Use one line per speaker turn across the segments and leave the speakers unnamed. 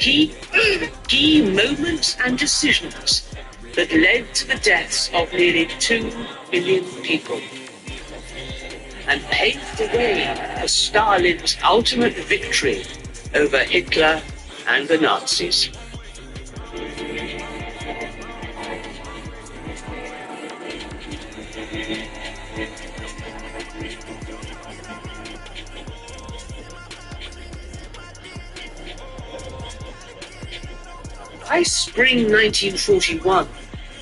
Key, key moments and decisions that led to the deaths of nearly 2 million people and paved the way for Stalin's ultimate victory over Hitler and the Nazis. By spring 1941,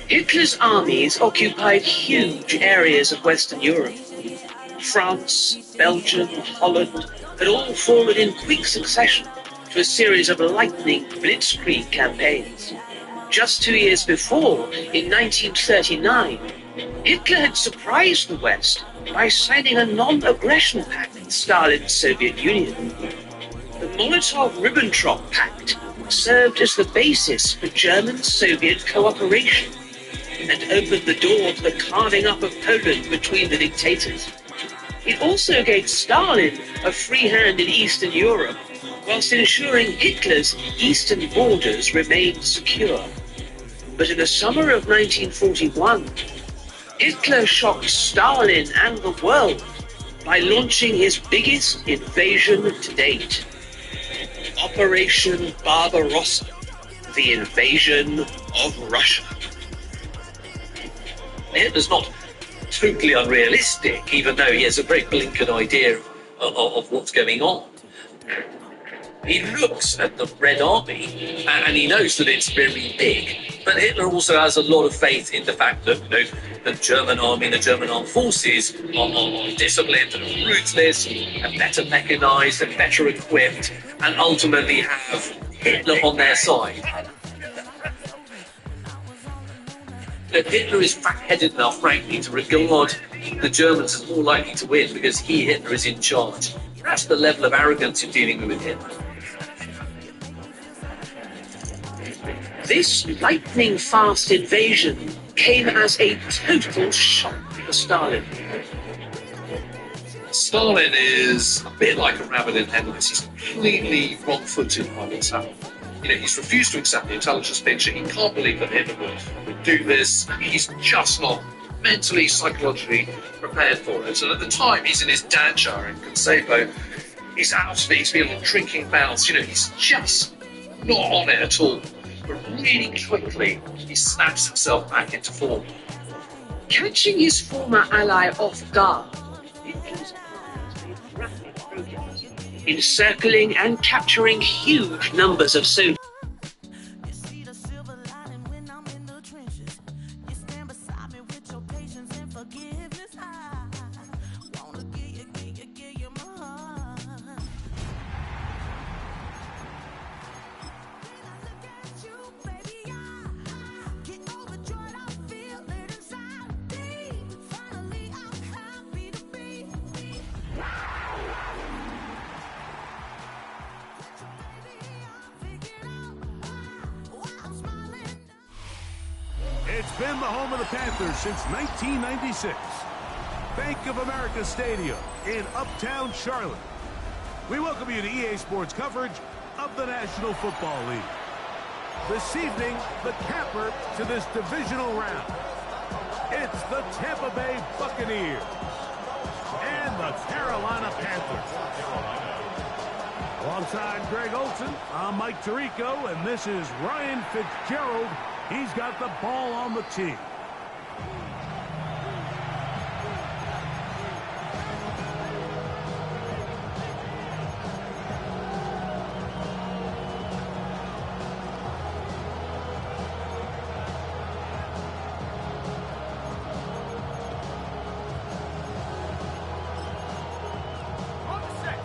Hitler's armies occupied huge areas of Western Europe. France, Belgium, Holland had all fallen in quick succession to a series of lightning blitzkrieg campaigns. Just 2 years before, in 1939, Hitler had surprised the West by signing a non-aggression pact with Stalin's Soviet Union. The Molotov-Ribbentrop Pact served as the basis for German-Soviet cooperation and opened the door to the carving up of Poland between the dictators. It also gave Stalin a free hand in Eastern Europe, whilst ensuring Hitler's eastern borders remained secure. But in the summer of 1941, Hitler shocked Stalin and the world by launching his biggest invasion to date. Operation Barbarossa, the invasion of Russia.
Hitler's not totally unrealistic, even though he has a very blinkered idea of what's going on. He looks at the Red Army and he knows that it's very big, but Hitler also has a lot of faith in the fact that the German army, the German armed forces are disciplined and ruthless and better mechanized and better equipped and ultimately have Hitler on their side. That Hitler is fat-headed enough, frankly, to regard the Germans as more likely to win because Hitler is in charge. That's the level of arrogance you're dealing with Hitler.
This lightning-fast invasion came as a total shock for Stalin.
Stalin is a bit like a rabbit in headlights. He's completely wrong-footed by what's happened. He's refused to accept the intelligence picture. He can't believe that Hitler would do this. He's just not mentally, psychologically prepared for it. And at the time, he's in his dacha in Consepo. He's out of it. He's feeling drinking bouts. He's just not on it at all. But really quickly, he snaps himself back into form.
Catching his former ally off guard, Hitler's armies made rapid progress, encircling and capturing huge numbers of Soviets.
It's been the home of the Panthers since 1996. Bank of America Stadium in Uptown Charlotte. We welcome you to EA Sports coverage of the National Football League. This evening, the capper to this divisional round. It's the Tampa Bay Buccaneers and the Carolina Panthers. Alongside Greg Olson, I'm Mike Tirico, and this is Ryan Fitzgerald. He's got the ball on the tee.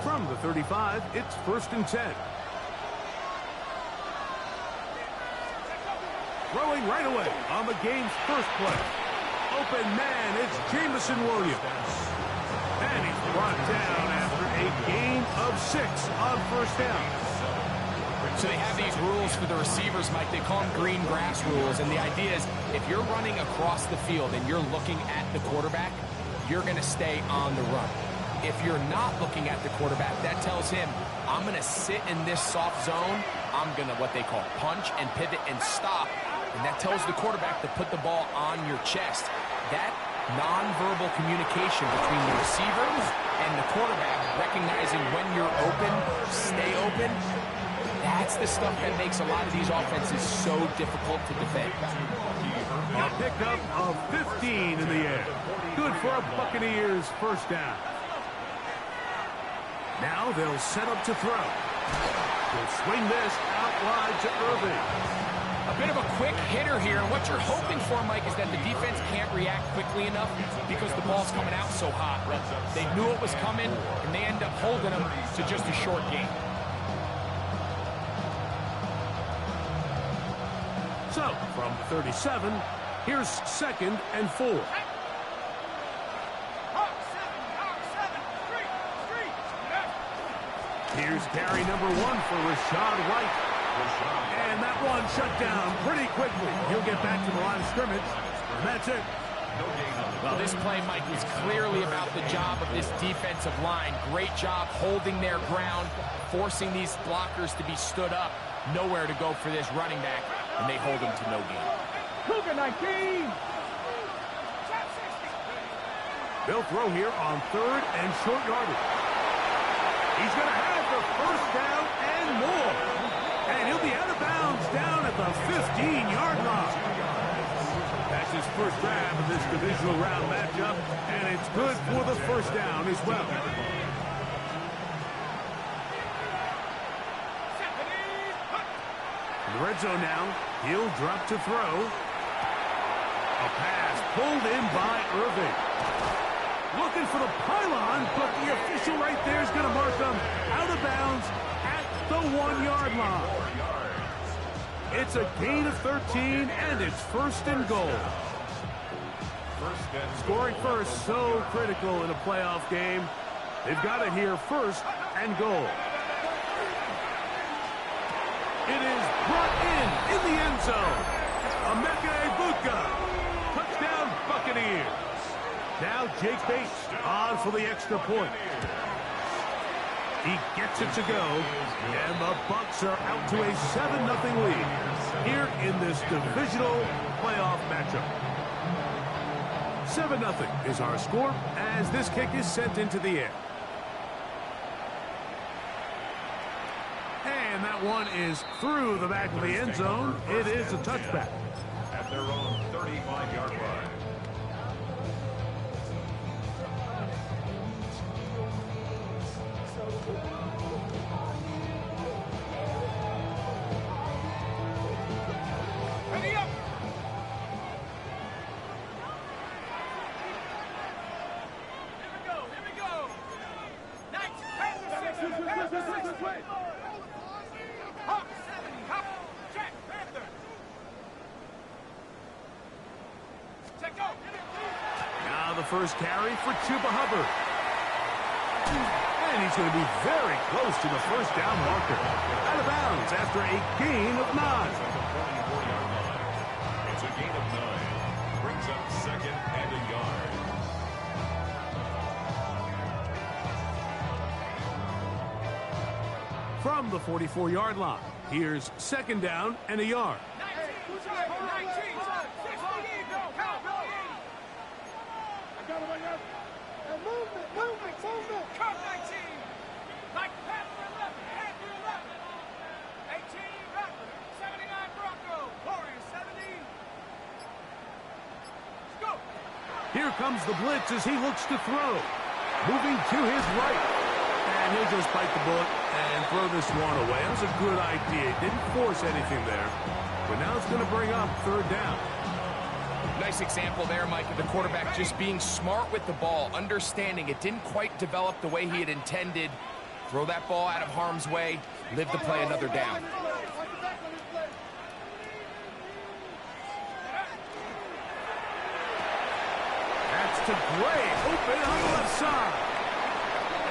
From the 35, it's 1st and 10. Throwing right away on the game's first play. Open man, it's Jamison Williams. And he's brought down after a gain of 6 on 1st down.
So they have these rules for the receivers, Mike. They call them green grass rules. And the idea is if you're running across the field and you're looking at the quarterback, you're going to stay on the run. If you're not looking at the quarterback, that tells him, I'm going to sit in this soft zone. I'm going to what they call punch and pivot and stop. And that tells the quarterback to put the ball on your chest. That nonverbal communication between the receiver and the quarterback, recognizing when you're open, stay open, that's the stuff that makes a lot of these offenses so difficult to defend.
A pickup of 15 in the air. Good for a Buccaneers first down. Now they'll set up to throw. They'll swing this out wide to Irving.
A bit of a quick hitter here. And what you're hoping for, Mike, is that the defense can't react quickly enough because the ball's coming out so hot. They knew it was coming, and they end up holding them to just a short game.
So, from 37, here's 2nd and 4. Here's carry number 1 for Rashad White. And that one shut down pretty quickly. He'll get back to the line of scrimmage, and that's it.
Well, this play, Mike, was clearly about the job of this defensive line. Great job holding their ground, forcing these blockers to be stood up. Nowhere to go for this running back, and they hold him to no gain.
Cougar 19. They'll throw here on 3rd and short yardage. He's going to have the first down and more. And he'll be out of bounds down at the 15-yard line. That's his first grab of this divisional round matchup, and it's good for the first down as well. In the red zone now, he'll drop to throw. A pass pulled in by Irving. Looking for the pylon, but the official right there is going to mark them out of bounds at the 1-yard line. It's a gain of 13, and it's 1st and goal. Scoring first, so critical in a playoff game. They've got it here, 1st and goal. It is brought in the end zone. Emeka Egbuka. Touchdown, Buccaneers. Now Jake Bates on for the extra point. He gets it to go, and the Bucs are out to a 7-0 lead here in this divisional playoff matchup. 7-0 is our score as this kick is sent into the air. And that one is through the back of the end zone. It is a touchback.
At their own 35-yard line.
Now the first carry for Chuba Hubbard. And he's going to be very close to the first down marker. Out of bounds after a gain of 9.
It's a gain of 9. Brings up 2nd and a yard.
From the 44-yard line, here's 2nd down and a yard. Here comes the blitz as he looks to throw. Moving to his right. And he'll just bite the bullet and throw this one away. That was a good idea. Didn't force anything there. But now it's going to bring up 3rd down.
Nice example there, Mike, of the quarterback just being smart with the ball, understanding it didn't quite develop the way he had intended. Throw that ball out of harm's way, live to play another down.
That's to Gray, open on the left side.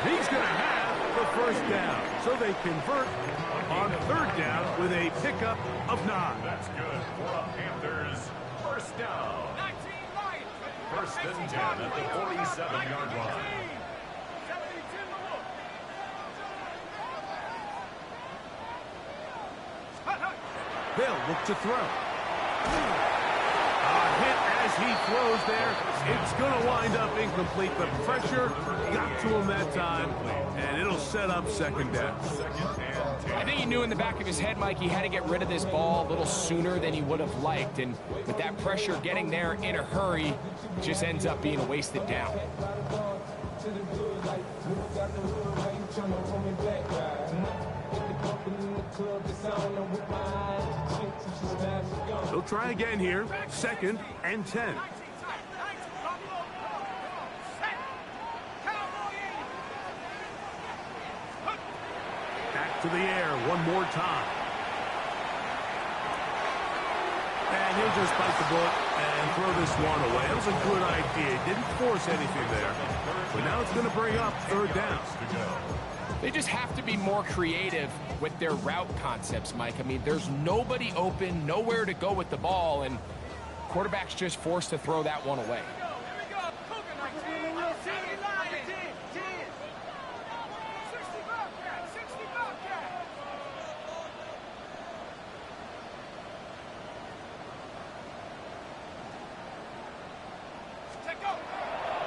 He's going to have the first down. So they convert on 3rd down with a pickup of 9.
That's good for a Panthers first down. 1st and 10 at the 47-yard line.
They'll look to throw. A hit as he throws there. It's going to wind up incomplete. The pressure got to him that time, and it'll set up second down.
I think he knew in the back of his head, Mike, he had to get rid of this ball a little sooner than he would have liked. And with that pressure getting there in a hurry, it just ends up being a wasted down.
He'll try again here. 2nd and 10. Back to the air one more time. And he'll just bite the bullet and throw this one away. That was a good idea. Didn't force anything there. But now it's going to bring up 3rd down.
They just have to be more creative with their route concepts, Mike. I mean, there's nobody open, nowhere to go with the ball, and quarterback's just forced to throw that one away.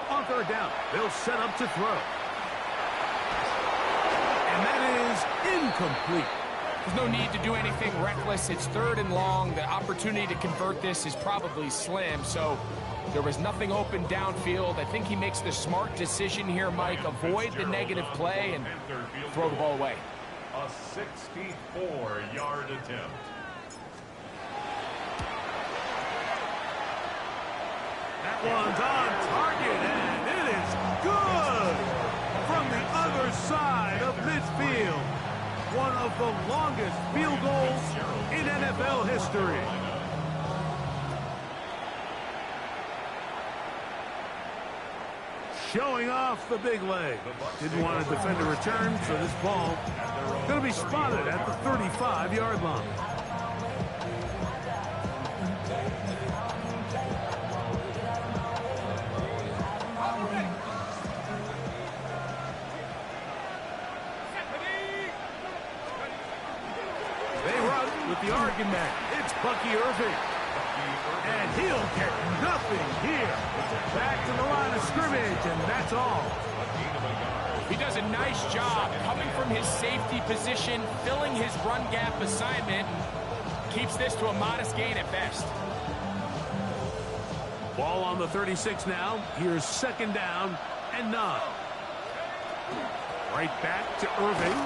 On 3rd down, they'll set up to throw. And that is incomplete.
There's no need to do anything reckless. It's 3rd and long. The opportunity to convert this is probably slim. So there was nothing open downfield. I think he makes the smart decision here, Mike. Avoid the negative play and throw the ball away.
A 64-yard attempt.
That one's on target, and it is good from the other side of midfield. One of the longest field goals in NFL history. Showing off the big leg. Didn't want to defend a return, so this ball going to be spotted at the 35-yard line. With the argument, it's Bucky Irving. And he'll get nothing here. Back to the line of scrimmage, and that's all.
He does a nice job coming from his safety position, filling his run gap assignment, and keeps this to a modest gain at best.
Ball on the 36 now. Here's 2nd down and 9. Right back to Irving.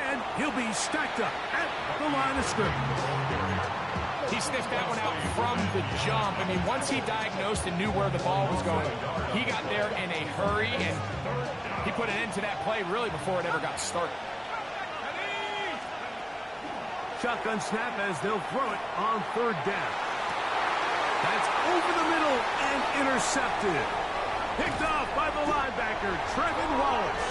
And he'll be stacked up at the line of scrimmage.
He sniffed that one out from the jump. I mean, once he diagnosed and knew where the ball was going, he got there in a hurry, and he put an end to that play really before it ever got started.
Shotgun snap as they'll throw it on 3rd down. That's over the middle and intercepted. Picked off by the linebacker, Trevin Wallace.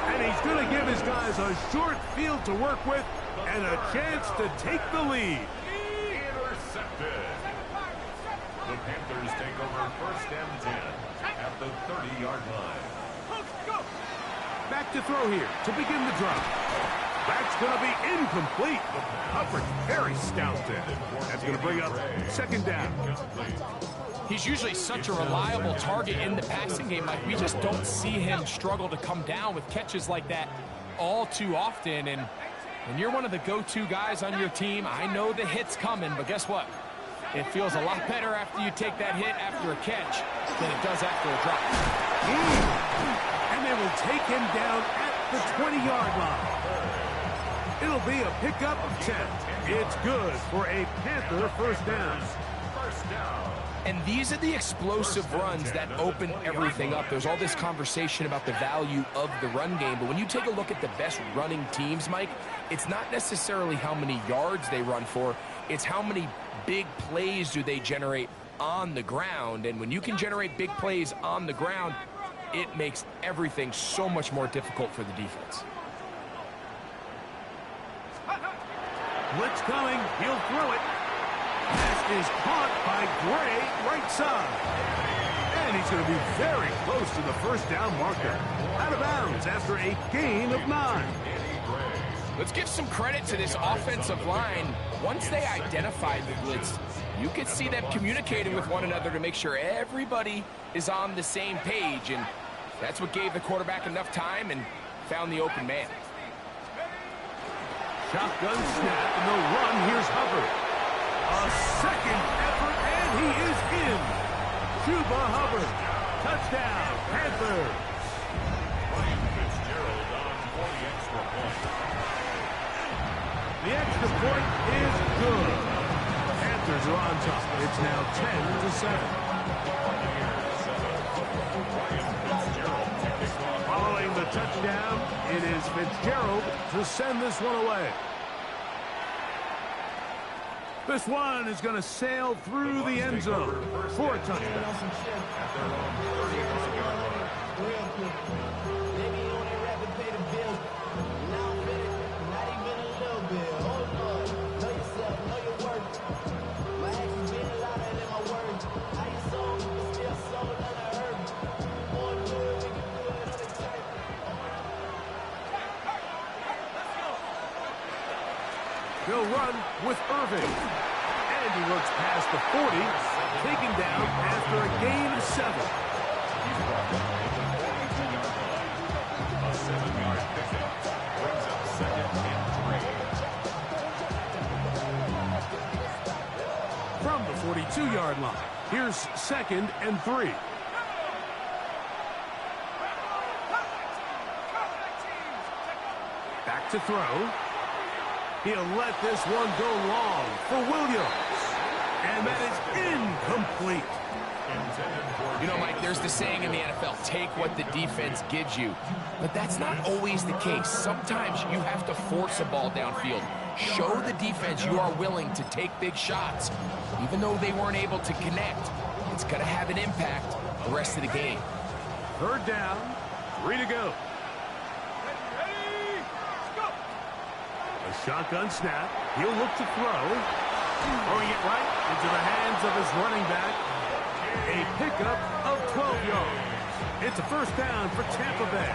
And he's going to give his guys a short field to work with and a chance to take the lead.
Intercepted. The Panthers take over 1st and 10 at the 30-yard line.
Back to throw here to begin the drive. That's going to be incomplete. Coverage very stout there. That's going to bring up 2nd down.
He's usually such a reliable target in the passing game. Like, we just don't see him struggle to come down with catches like that all too often. And when you're one of the go-to guys on your team, I know the hit's coming, but guess what? It feels a lot better after you take that hit after a catch than it does after a drop.
And they will take him down at the 20-yard line. It'll be a pickup of 10. It's good for a Panther 1st down.
And these are the explosive runs that open everything up. There's all this conversation about the value of the run game, but when you take a look at the best running teams, Mike, it's not necessarily how many yards they run for, it's how many big plays do they generate on the ground. And when you can generate big plays on the ground, it makes everything so much more difficult for the defense.
Blitz coming, he'll throw it. Pass is caught by Gray, right side. And he's going to be very close to the 1st down marker. Out of bounds after a gain of 9.
Let's give some credit to this offensive line. Once they identified the blitz, you could see them communicating with one another to make sure everybody is on the same page, and that's what gave the quarterback enough time and found the open man.
Shotgun snap, and they'll run. Here's Hubbard. A second effort, and he is in. Chuba Hubbard. Touchdown, Panthers. The extra point is good. Panthers are on top. It's now 10-7. Following the touchdown, it is Fitzgerald to send this one away. This one is going to sail through the end zone for a touchdown. He'll run with Irving. And he looks past the 40, taken down after a gain of 7.
A 7-yard pickup brings up 2nd and 3.
From the 42-yard line, here's 2nd and 3. Back to throw. He'll let this one go long for Williams. And that is incomplete.
You know, Mike, there's the saying in the NFL, take what the defense gives you. But that's not always the case. Sometimes you have to force a ball downfield. Show the defense you are willing to take big shots. Even though they weren't able to connect, it's going to have an impact the rest of the game.
3rd down, 3 to go. A shotgun snap. He'll look to throw. Throwing it right into the hands of his running back. A pickup of 12 yards. It's a 1st down for Tampa Bay.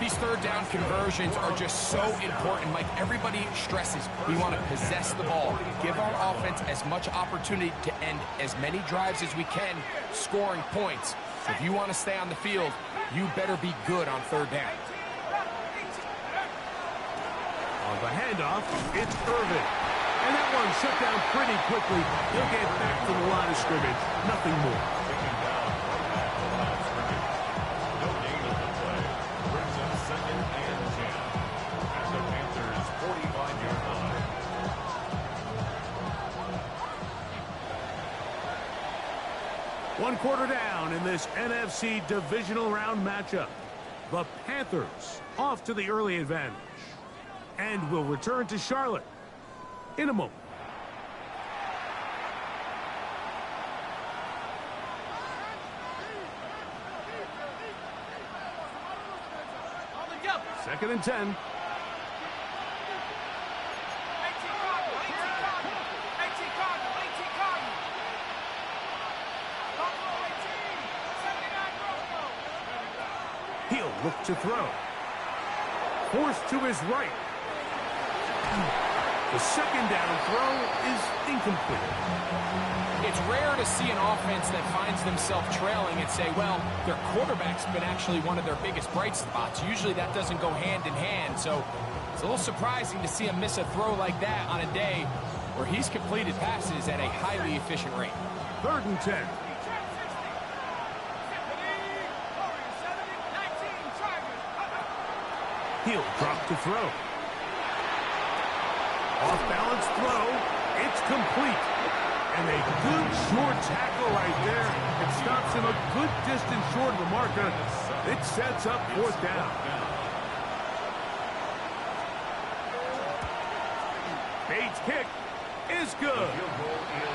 These 3rd down conversions are just so important, Mike. Everybody stresses we want to possess the ball, give our offense as much opportunity to end as many drives as we can, scoring points. So if you want to stay on the field, you better be good on 3rd down.
On the handoff, it's Irving. And that one shut down pretty quickly. He'll get back to the line of scrimmage. Nothing more.
Taken down right at the line of scrimmage. No gain on the play. Brings up 2nd and 10. At the Panthers' 45-yard line.
One quarter down in this NFC Divisional Round matchup. The Panthers off to the early advantage. And will return to Charlotte in a moment. Second and 10. He'll look to throw. Forced to his right. The 2nd down throw is incomplete.
It's rare to see an offense that finds themselves trailing and say, well, their quarterback's been actually one of their biggest bright spots. Usually that doesn't go hand in hand, so it's a little surprising to see him miss a throw like that on a day where he's completed passes at a highly efficient rate.
3rd and 10. He'll drop to throw. Off-balance throw. It's complete. And a good short tackle right there. It stops him a good distance short of the marker. It sets up 4th down. Bates' kick is good.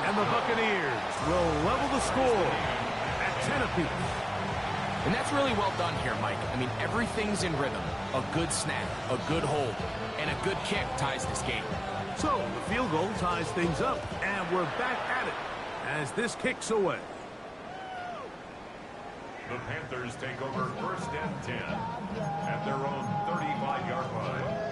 And the Buccaneers will level the score at 10 apiece.
And that's really well done here, Mike. I mean, everything's in rhythm. A good snap, a good hold, and a good kick ties this game.
So the field goal ties things up, and we're back at it as this kicks away.
The Panthers take over 1st and 10 at their own 35-yard line.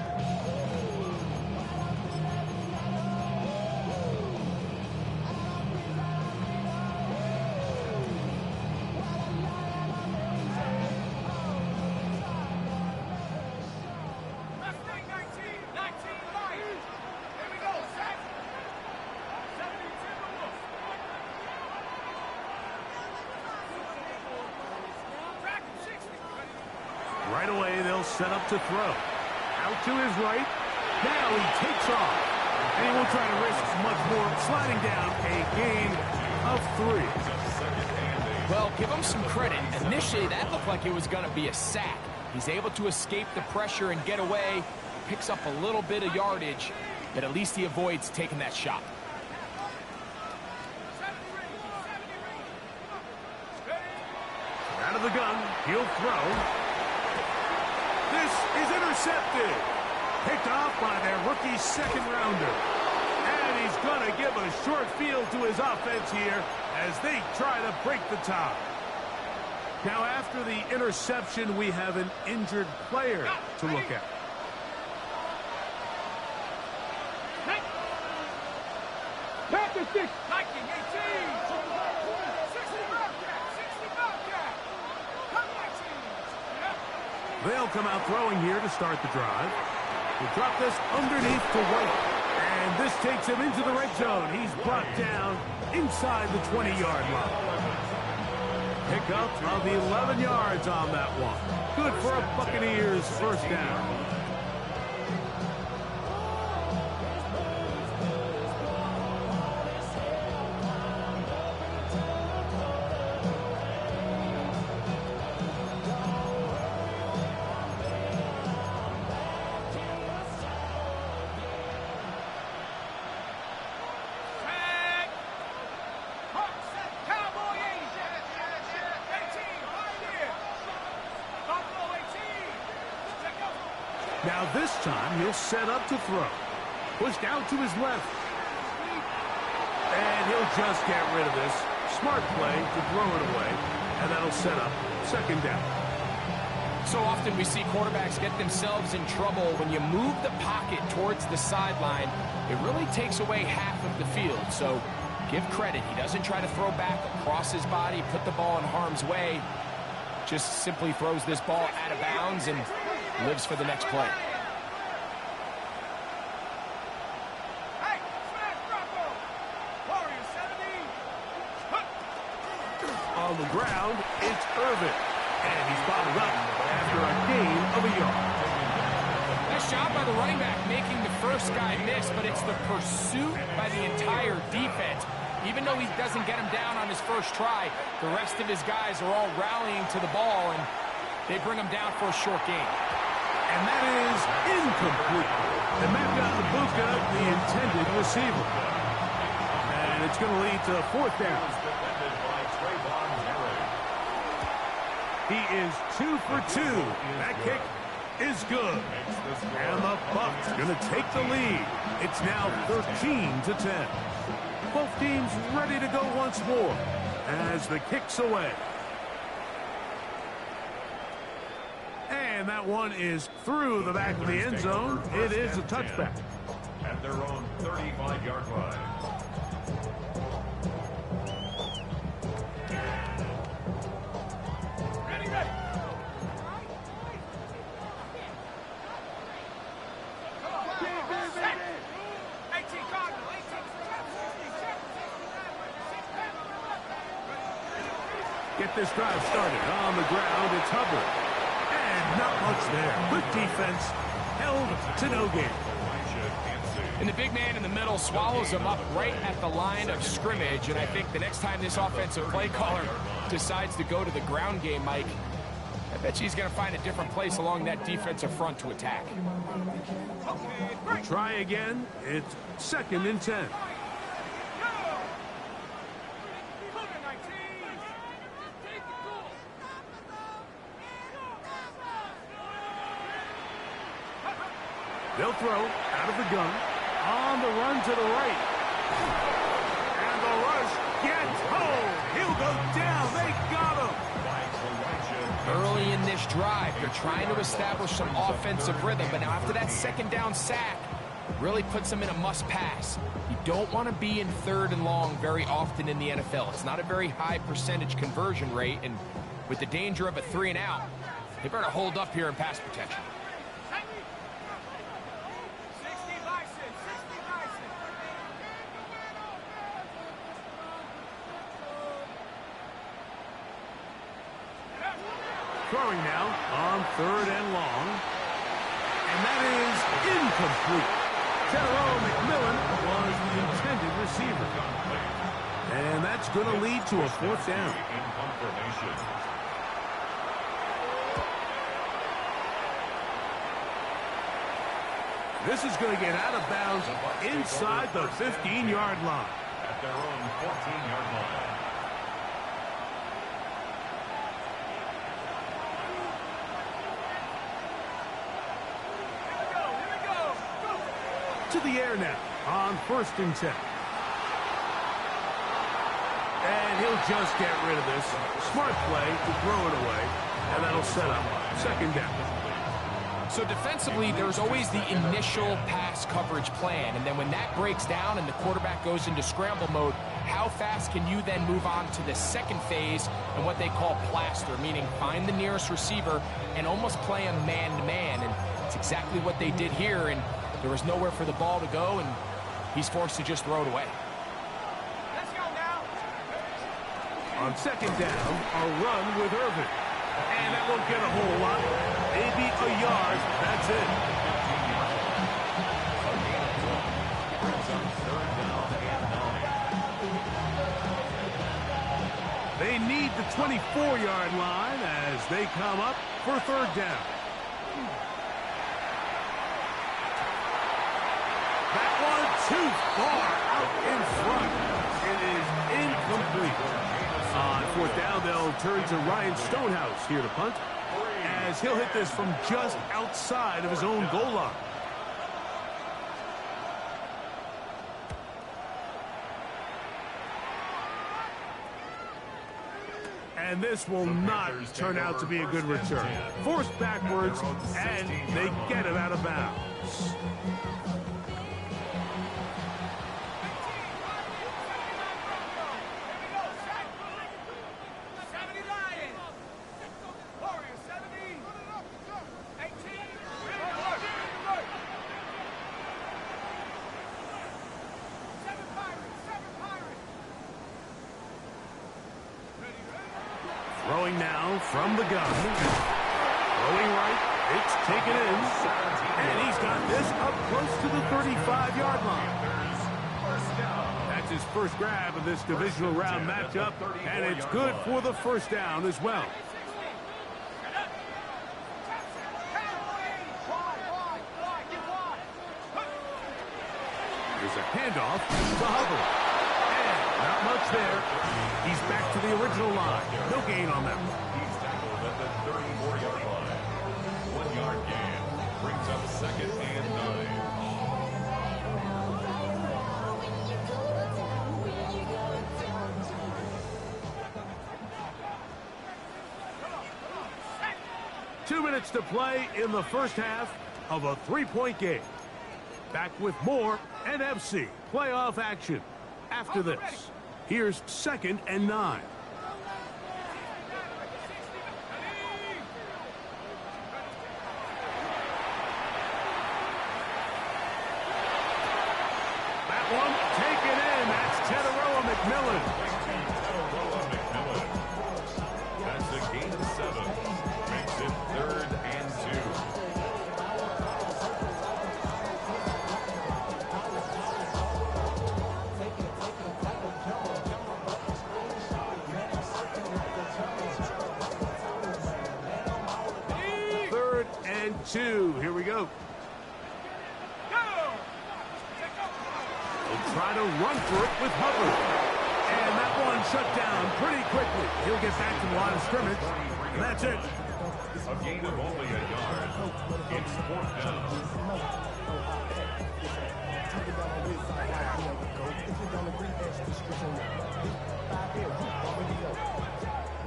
Right away, they'll set up to throw. Out to his right. Now he takes off. And he won't try to risk much more, sliding down a gain of 3.
Well, give him some credit. Initially, that looked like it was going to be a sack. He's able to escape the pressure and get away. Picks up a little bit of yardage, but at least he avoids taking that shot.
Out of the gun, he'll throw. This is intercepted. Picked off by their rookie second-rounder. And he's going to give a short field to his offense here as they try to break the tie. Now, after the interception, we have an injured player to look at.
Panthers 6.
Viking 18. 60 Bobcat. 60 Bobcat. Come 19.
They'll come out throwing here to start the drive. He'll drop this underneath to White. And this takes him into the red zone. He's brought down inside the 20-yard line. Pickup of 11 yards on that one. Good for a Buccaneers first down. Now this time he'll set up to throw. Pushed out to his left. And he'll just get rid of this. Smart play to throw it away. And that'll set up second down.
So often we see quarterbacks get themselves in trouble when you move the pocket towards the sideline. It really takes away half of the field. So give credit. He doesn't try to throw back across his body, put the ball in harm's way. Just simply throws this ball out of bounds and lives for the next play.
Hey, smash Bravo. Warrior 70.
On the ground, it's Irvin. And he's bottled up after a gain of a yard.
Nice job by the running back making the first guy miss, but it's the pursuit by the entire defense. Even though he doesn't get him down on his first try, the rest of his guys are all rallying to the ball, and they bring him down for a short gain.
And that is incomplete. And Mecca Ibuka, the intended receiver. And it's going to lead to fourth down. He is 2 for 2. That kick is good. And the Bucs going to take the lead. It's now 13-10. Both teams ready to go once more as the kick's away. And that one is through the back of the end zone. It is a touchback.
At their own 35-yard line.
Ready, ready. Come on. 18 Cardinal. 18.
Get this drive started. On the ground, it's Hubbard. And not much there. Good defense. Held to no gain.
And the big man in the middle swallows him up right at the line of scrimmage. And I think the next time this offensive play caller decides to go to the ground game, Mike, I bet you he's going to find a different place along that defensive front to attack.
We'll try again. It's 2nd and 10. They'll throw out of the gun. On the run to the right. And the rush gets home. He'll go down. They got him.
this drive. They're trying to establish some offensive rhythm, but now after that second down sack, really puts them in a must-pass. You don't want to be in 3rd and long very often in the NFL. It's not a very high percentage conversion rate, and with the danger of a 3 and out, they better hold up here in pass protection.
60 license, 60 license.
Throwing now on 3rd and long. And that is incomplete. General McMillan was the intended receiver. And that's going to lead to a 4th down. This is going to get out of bounds inside the 15-yard line.
At their own 14-yard line.
To the air now on 1st and 10. And he'll just get rid of this. Smart play to throw it away. And that'll set up 2nd down.
So defensively, there's always the initial pass coverage plan, and then when that breaks down and the quarterback goes into scramble mode, how fast can you then move on to the second phase and what they call plaster, meaning find the nearest receiver and almost play him man-to-man, and it's exactly what they did here, and there was nowhere for the ball to go, and he's forced to just throw it away.
Let's go now.
On 2nd down, a run with Irvin. And that won't get a whole lot. Maybe a yard. That's it. They need the 24-yard line as they come up for 3rd down. That one too far out in front. It is incomplete. On 4th down, they'll turn to Ryan Stonehouse here to punt, as he'll hit this from just outside of his own goal line. And this will not turn out to be a good return. Forced backwards, and they get him out of bounds. Throwing now from the gun. Throwing right. It's taken in. And he's got this up close to the 35-yard line. That's his first grab of this divisional round matchup. And it's good for the 1st down as well. There's a handoff to Hubbard. Not much there. He's back to the original line. No gain on that one.
He's tackled at the 34-yard line. 1-yard gain brings up 2nd and 9.
2 minutes to play in the 1st half of a 3-point game. Back with more NFC playoff action after this. Here's 2nd and 9. That one taken in. That's Teteroa McMillan.
That's a gain of 7. Makes it 3rd and
2. Here we go. They'll try to run for it with Hubbard. And that one shut down pretty quickly. He'll get back to the line of scrimmage. And that's it.
A gain of only a yard. It's 4th down.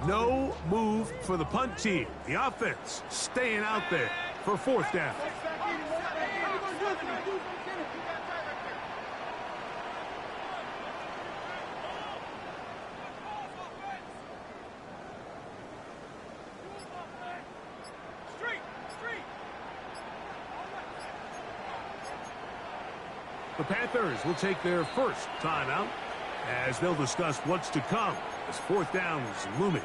No move for the punt team. The offense staying out there for 4th down. The Panthers will take their first timeout as they'll discuss what's to come as 4th down is looming.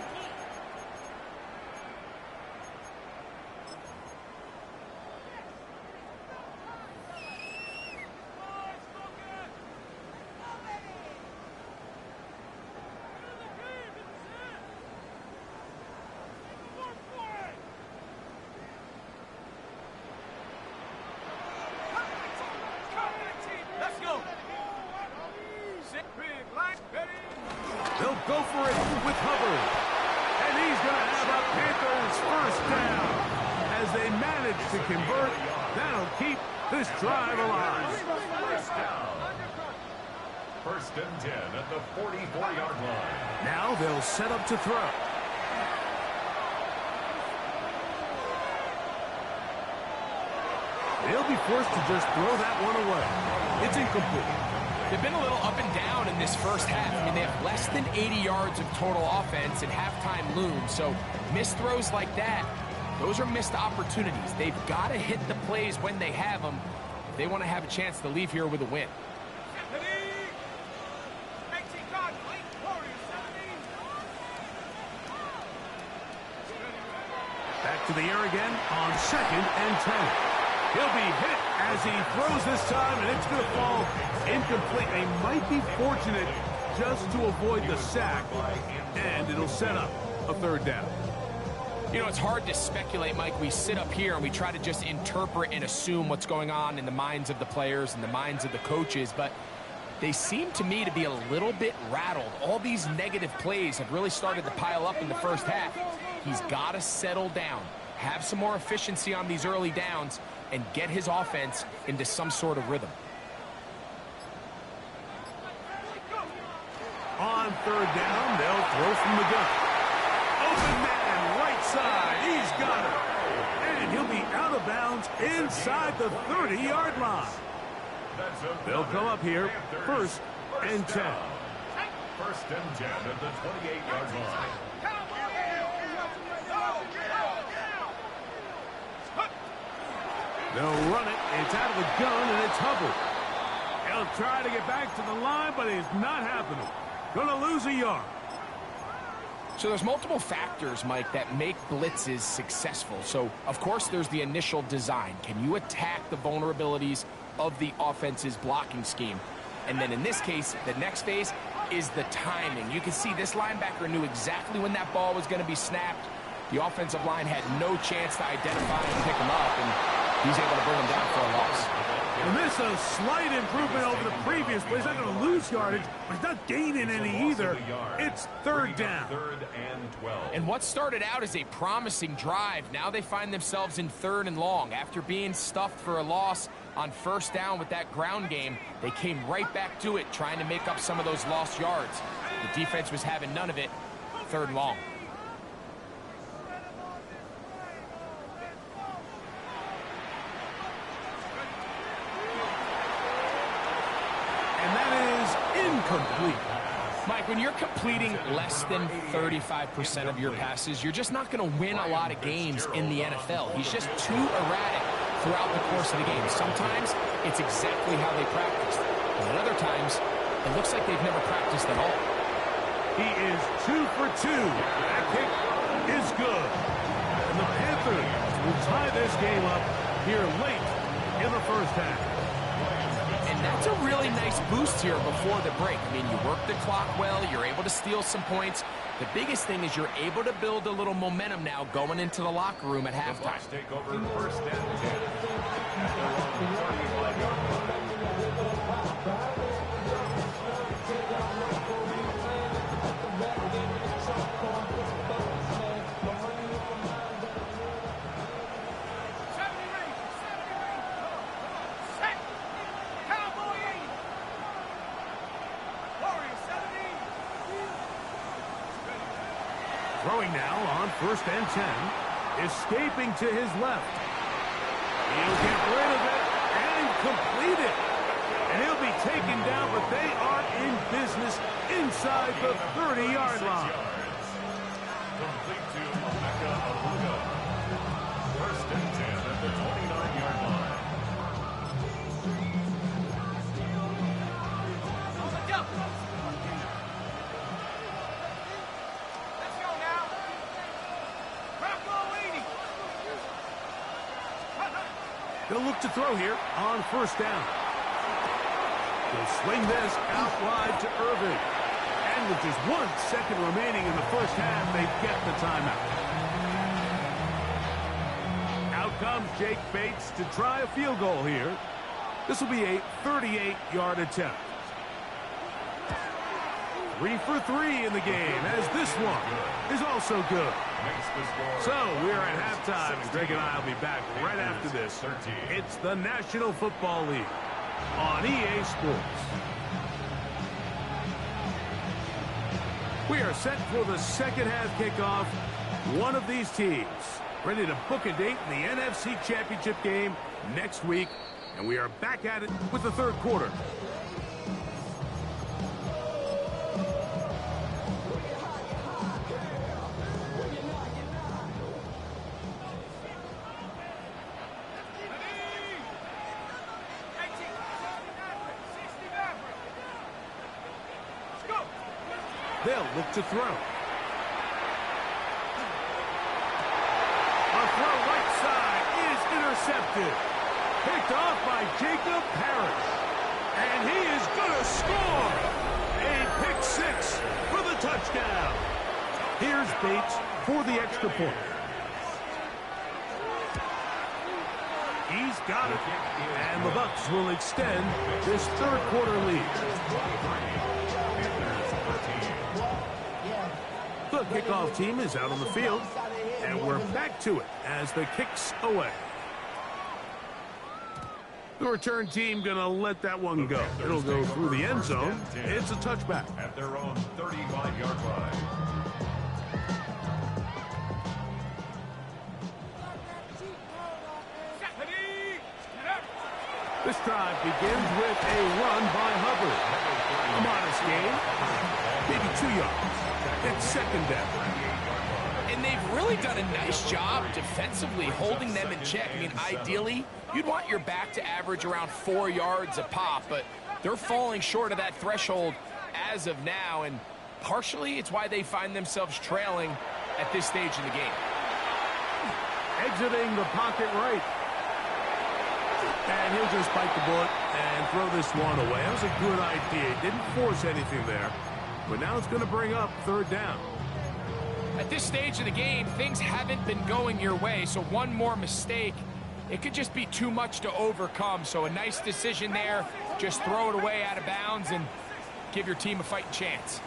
They'll go for it with Hubbard. And he's going to have a Panthers first down. As they manage to convert, that'll keep this drive alive.
First down. 1st and 10 at the 44-yard line.
Now they'll set up to throw. They'll be forced to just throw that one away. It's incomplete.
They've been a little up and down in this first half. I mean, they have less than 80 yards of total offense and halftime looms. So missed throws like that, those are missed opportunities. They've got to hit the plays when they have them if they want to have a chance to leave here with a win.
Back to the air again on 2nd and 10. He'll be hit as he throws this time, and it's going to fall incomplete. They might be fortunate just to avoid the sack, and it'll set up a 3rd down.
You know, it's hard to speculate, Mike. We sit up here and we try to just interpret and assume what's going on in the minds of the players and the minds of the coaches, but they seem to me to be a little bit rattled. All these negative plays have really started to pile up in the first half. He's got to settle down, have some more efficiency on these early downs, and get his offense into some sort of rhythm.
On 3rd down, they'll throw from the gun. Open man, right side, he's got it. And he'll be out of bounds inside the 30-yard line. They'll come up here, 1st and 10.
1st and 10 at the 28-yard line.
They'll run it. It's out of the gun, and it's Hubbard. He'll try to get back to the line, but it's not happening. Gonna lose a yard.
So there's multiple factors, Mike, that make blitzes successful. So, of course, there's the initial design. Can you attack the vulnerabilities of the offense's blocking scheme? And then in this case, the next phase is the timing. You can see this linebacker knew exactly when that ball was going to be snapped. The offensive line had no chance to identify and pick him up, and he's able to bring him down for a loss.
And this is a slight improvement over the previous play. He's not going to lose yardage, but he's not gaining any either. It's 3rd down.
3rd and 12.
And what started out as a promising drive, now they find themselves in 3rd and long. After being stuffed for a loss on 1st down with that ground game, they came right back to it, trying to make up some of those lost yards. The defense was having none of it. 3rd and long.
Incomplete.
Mike, when you're completing less than 35% of your passes, you're just not going to win a lot of games in the NFL. He's just too erratic throughout the course of the game. Sometimes it's exactly how they practiced, but at other times it looks like they've never practiced at all.
He is 2 for 2. That kick is good. And the Panthers will tie this game up here late in the first half.
And that's a really nice boost here before the break. I mean, you work the clock well, you're able to steal some points. The biggest thing is you're able to build a little momentum now going into the locker room at halftime.
Take over 1st and 10. At their own 35-yard line.
Throwing now on 1st and 10. Escaping to his left. He'll get rid of it and complete it. And he'll be taken down, but they are in business inside the 30-yard line.
Complete to Emeka Aluga. 1st and 10 at the 29-yard line.
Let's go now. Rocco 80.
They'll look to throw here on 1st down. He'll swing this out wide to Irving. And with just 1 second remaining in the first half, they get the timeout. Out comes Jake Bates to try a field goal here. This will be a 38-yard attempt. 3 for 3 in the game, as this one is also good. So we're at halftime, and Greg and I will be back right after this. It's the National Football League on EA Sports. We are set for the second half kickoff. One of these teams ready to book a date in the NFC Championship game next week, and we are back at it with the third quarter. They'll look to throw. A throw right side is intercepted. Picked off by Jacob Parrish. And he is going to score. A pick 6 for the touchdown. Here's Bates for the extra point. He's got it. And the Bucs will extend this third quarter lead. The kickoff team is out on the field, and we're back to it as the kick's away. The return team going to let that one go. It'll go through the end zone. It's a touchback.
At their own 35-yard line.
This drive begins with a run by Hubbard. A modest gain, maybe 2 yards. It's second down.
And they've really done a nice job defensively holding them in check. I mean, ideally, you'd want your back to average around 4 yards a pop, but they're falling short of that threshold as of now, and partially it's why they find themselves trailing at this stage in the game.
Exiting the pocket right. And he'll just bite the bullet and throw this one away. That was a good idea. He didn't force anything there. But now it's going to bring up third down.
At this stage of the game, things haven't been going your way, so one more mistake, it could just be too much to overcome. So a nice decision there. Just throw it away out of bounds and give your team a fighting chance.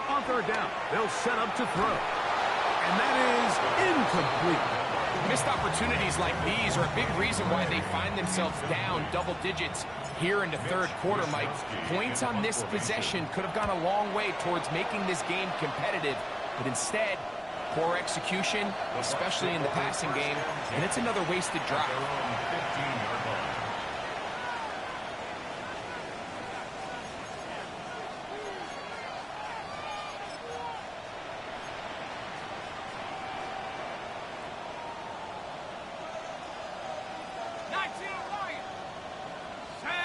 On third down, they'll set up to throw. And that is incomplete.
Missed opportunities like these are a big reason why they find themselves down double digits here in the third quarter, Mike. Points on this possession could have gone a long way towards making this game competitive, but instead, poor execution, especially in the passing game, and it's another wasted drive.
15-yard line.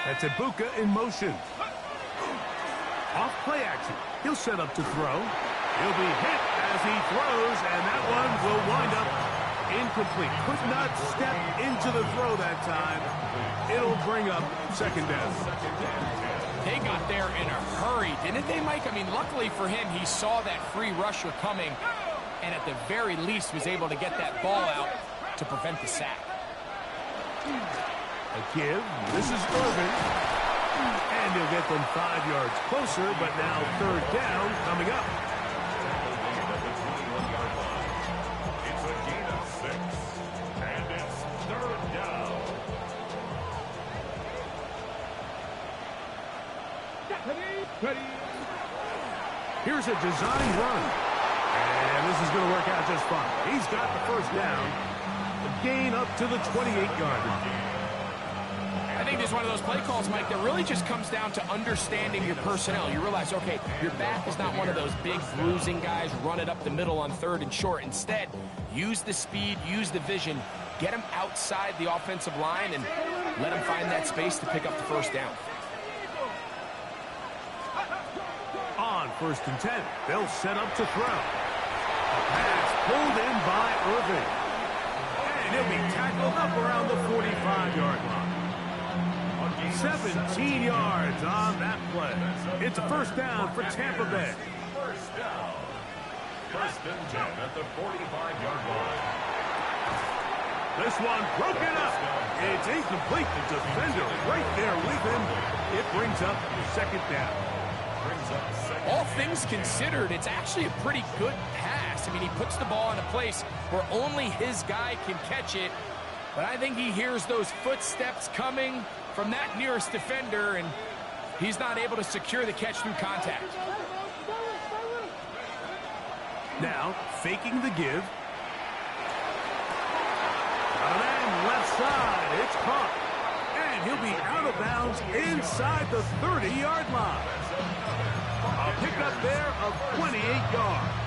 That's Ibuka in motion. Off play action. He'll set up to throw. He'll be hit as he throws, and that one will wind up incomplete. Could not step into the throw that time. It'll bring up second down.
They got there in a hurry, didn't they, Mike? I mean, luckily for him, he saw that free rusher coming, and at the very least was able to get that ball out to prevent the sack.
A give. This is Irving. And he'll get them 5 yards closer, but now third down coming up.
It's a
Here's a design run. And this is going to work out just fine. He's got the first down. A gain up to the 28-yard line.
I think this is one of those play calls, Mike, that really just comes down to understanding your personnel. You realize, okay, your back is not one of those big bruising guys, run it up the middle on 3rd and short. Instead, use the speed, use the vision, get him outside the offensive line, and let him find that space to pick up the first down.
On 1st and 10, they'll set up to throw. A pass pulled in by Irving. And he'll be tackled up around the 45-yard line. 17 yards on that play. It's a first down for Tampa Bay.
First down. 1st and 10 at the 45-yard line.
This one broken up. It's incomplete. The defender right there with him. It brings up 2nd down.
All things considered, it's actually a pretty good pass. I mean, he puts the ball in a place where only his guy can catch it. But I think he hears those footsteps coming from that nearest defender, and he's not able to secure the catch through contact.
Now, faking the give. And then left side, it's caught. And he'll be out of bounds inside the 30-yard line. A pickup there of 28 yards.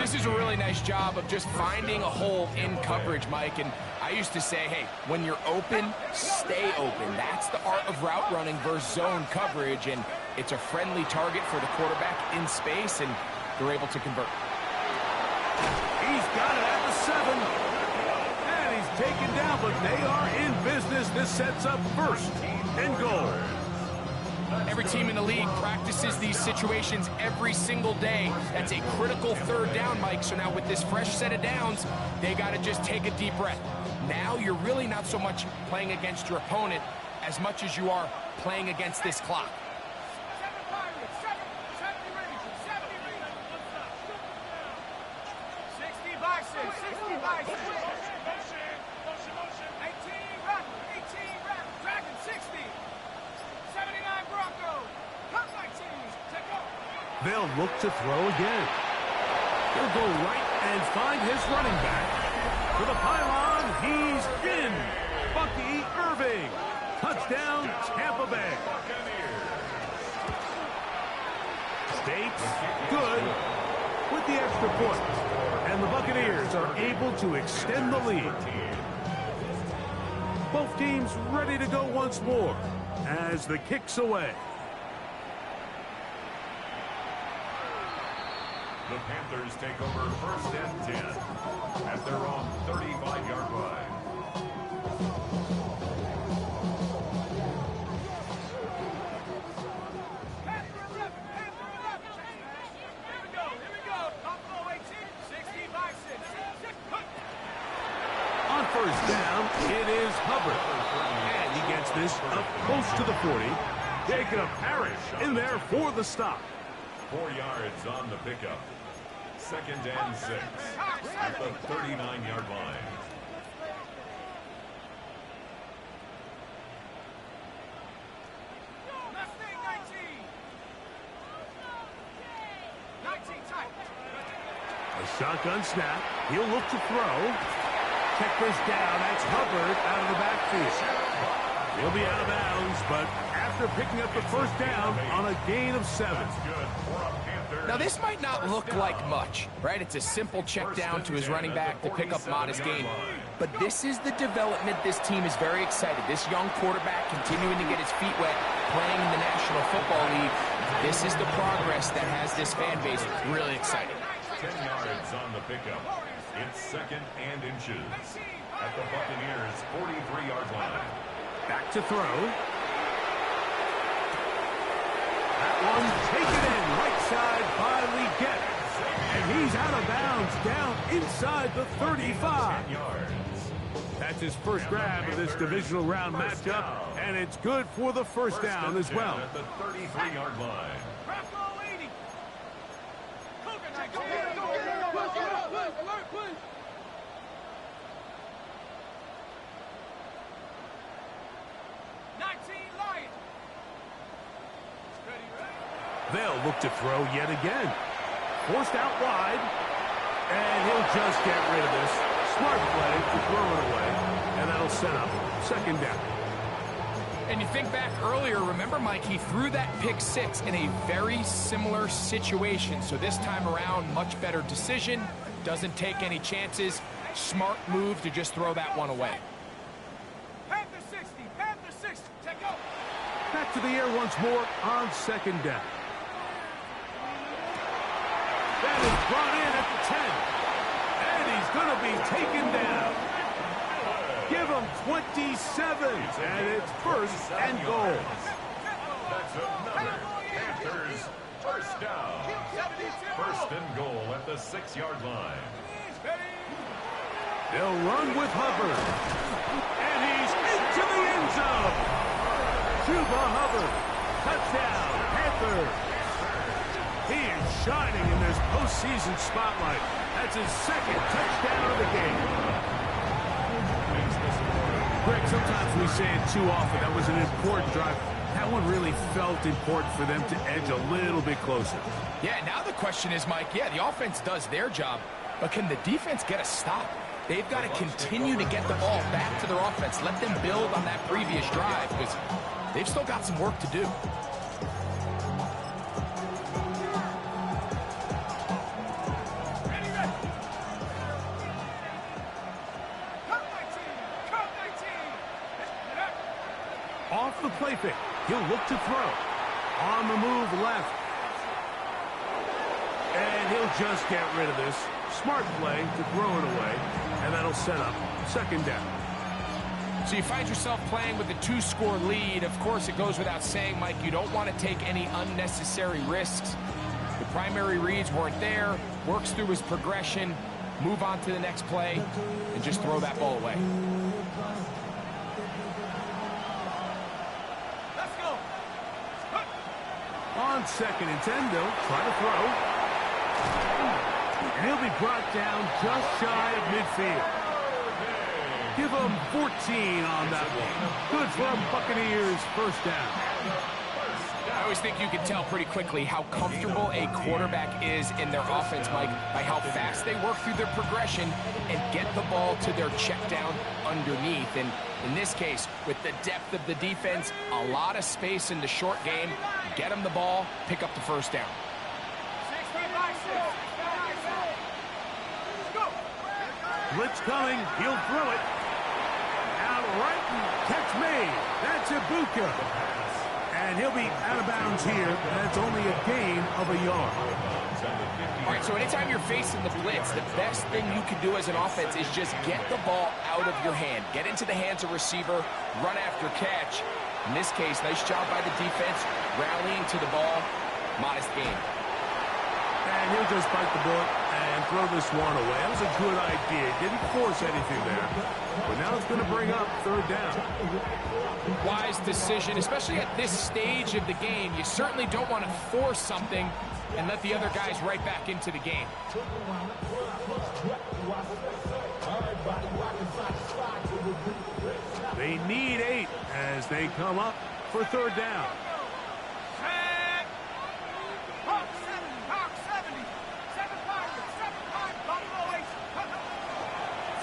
This is a really nice job of just finding a hole in coverage, Mike. And I used to say, hey, when you're open, stay open. That's the art of route running versus zone coverage. And it's a friendly target for the quarterback in space, and they're able to convert.
He's got it at the 7. And he's taken down, but they are in business. This sets up 1st and goal.
Every team in the league practices these situations every single day. That's a critical 3rd down, Mike. So now with this fresh set of downs, they got to just take a deep breath. Now you're really not so much playing against your opponent as much as you are playing against this clock.
They'll look to throw again. He'll go right and find his running back. To the pylon, he's in. Bucky Irving. Touchdown, Tampa Bay. States good with the extra point. And the Buccaneers are able to extend the lead. Both teams ready to go once more as the kick's away.
The Panthers take over 1st and 10 at their own 35-yard line.
On 1st down, it is Hubbard. And he gets this up close to the 40. Jacob Parrish in there for the stop.
4 yards on the pickup. 2nd and 6 at the 39-yard line.
A shotgun snap. He'll look to throw. Check this down. That's Hubbard out of the backfield. He'll be out of bounds, but after picking up the first down on a gain of 7.
Now, this might not look like much, right? It's a simple check down to his running back to pick up modest gain. But this is the development. This team is very excited. This young quarterback continuing to get his feet wet, playing in the National Football League. This is the progress that has this fan base really excited.
10 yards on the pickup. It's 2nd and inches at the Buccaneers' 43-yard line.
Back to throw. That one taken in right side by Leggett. And he's out of bounds down inside the 35. That's his first grab of this divisional round matchup. And it's good for the first down as well.
At the 33-yard line.
19 Lions.
They'll look to throw yet again. Forced out wide. And he'll just get rid of this. Smart play to throw it away. And that'll set up second down.
And you think back earlier, remember, Mike, he threw that pick six in a very similar situation. So this time around, much better decision. Doesn't take any chances. Smart move to just throw that one away.
Panther 60, Panther 60, take over.
Back to the air once more on second down. That is brought in at the 10. And he's going to be taken down. Give him 27. And it's first and goal.
That's another Panthers first down. First and goal at the 6-yard line.
They'll run with Hubbard. And he's into the end zone. Chuba Hubbard. Touchdown, Panthers. He is shining in this postseason spotlight. That's his second touchdown of the game. Greg, sometimes we say it too often. That was an important drive. That one really felt important for them to edge a little bit closer.
Yeah, now the question is, Mike, yeah, the offense does their job, but can the defense get a stop? They've got to continue to get the ball back to their offense. Let them build on that previous drive because they've still got some work to do.
Off the play fake. He'll look to throw. On the move left. And he'll just get rid of this. Smart play to throw it away. And that'll set up second down.
So you find yourself playing with a 2-score lead. Of course, it goes without saying, Mike, you don't want to take any unnecessary risks. The primary reads weren't there. Works through his progression. Move on to the next play. And just throw that ball away.
On second and 10, they'll try to throw. And he'll be brought down just shy of midfield. Give him 14 on that one. Good for a Buccaneers first down.
I always think you can tell pretty quickly how comfortable a quarterback is in their offense, Mike, by how fast they work through their progression and get the ball to their check down underneath. And in this case, with the depth of the defense, a lot of space in the short game, get them the ball, pick up the first down.
Blitz coming, he'll throw it. Out right and catch me. That's Ibuka. And he'll be out of bounds here. That's only a gain of a yard.
All right, so anytime you're facing the blitz, the best thing you can do as an offense is just get the ball out of your hand. Get into the hands of receiver, run after catch. In this case, nice job by the defense, rallying to the ball. Modest gain.
And he'll just bite the bullet and throw this one away. That was a good idea. Didn't force anything there. But now it's going to bring up third down.
Wise decision, especially at this stage of the game. You certainly don't want to force something and let the other guys right back into the game.
They need 8 as they come up for third down.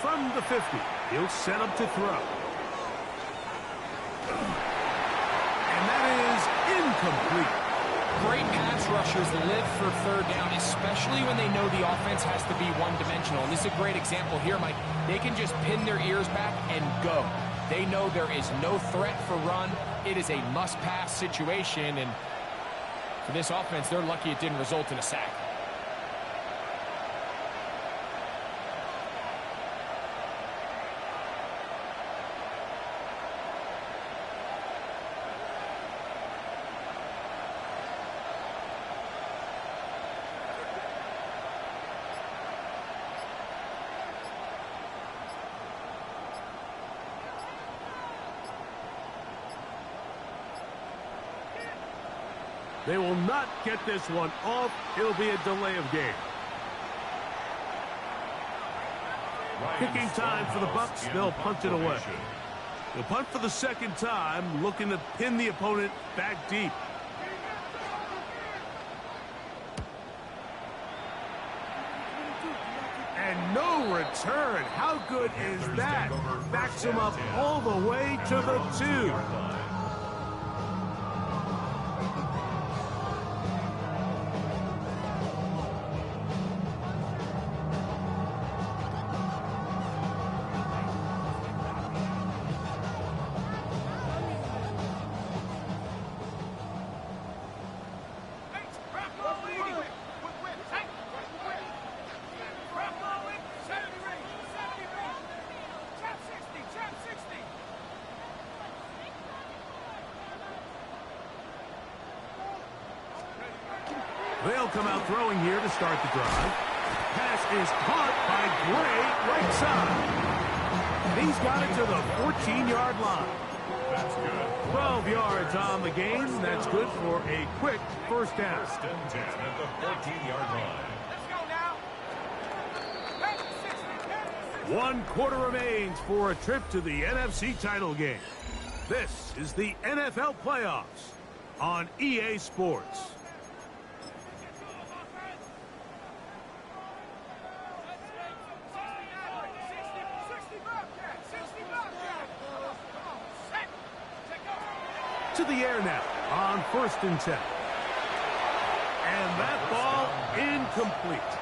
From the 50, he'll set up to throw. And that is incomplete.
Great pass rushers live for third down, especially when they know the offense has to be one-dimensional. And this is a great example here, Mike. They can just pin their ears back and go. They know there is no threat for run. It is a must-pass situation. And for this offense, they're lucky it didn't result in a sack.
They will not get this one off. It'll be a delay of game. Kicking time for the Bucs. They'll punt it away. They'll punt for the second time, looking to pin the opponent back deep. return. How good is that? Backs him up all the way to the 2. They'll come out throwing here to start the drive. Pass is caught by Gray, right side. He's got it to the 14-yard line.
That's good.
12 yards on the game. That's good for a quick first down.
First and 10 at the 14-yard line.
Let's go now. Panthers 60.
1 quarter remains for a trip to the NFC title game. This is the NFL playoffs on EA Sports. To the air now on 1st and 10. And that ball incomplete.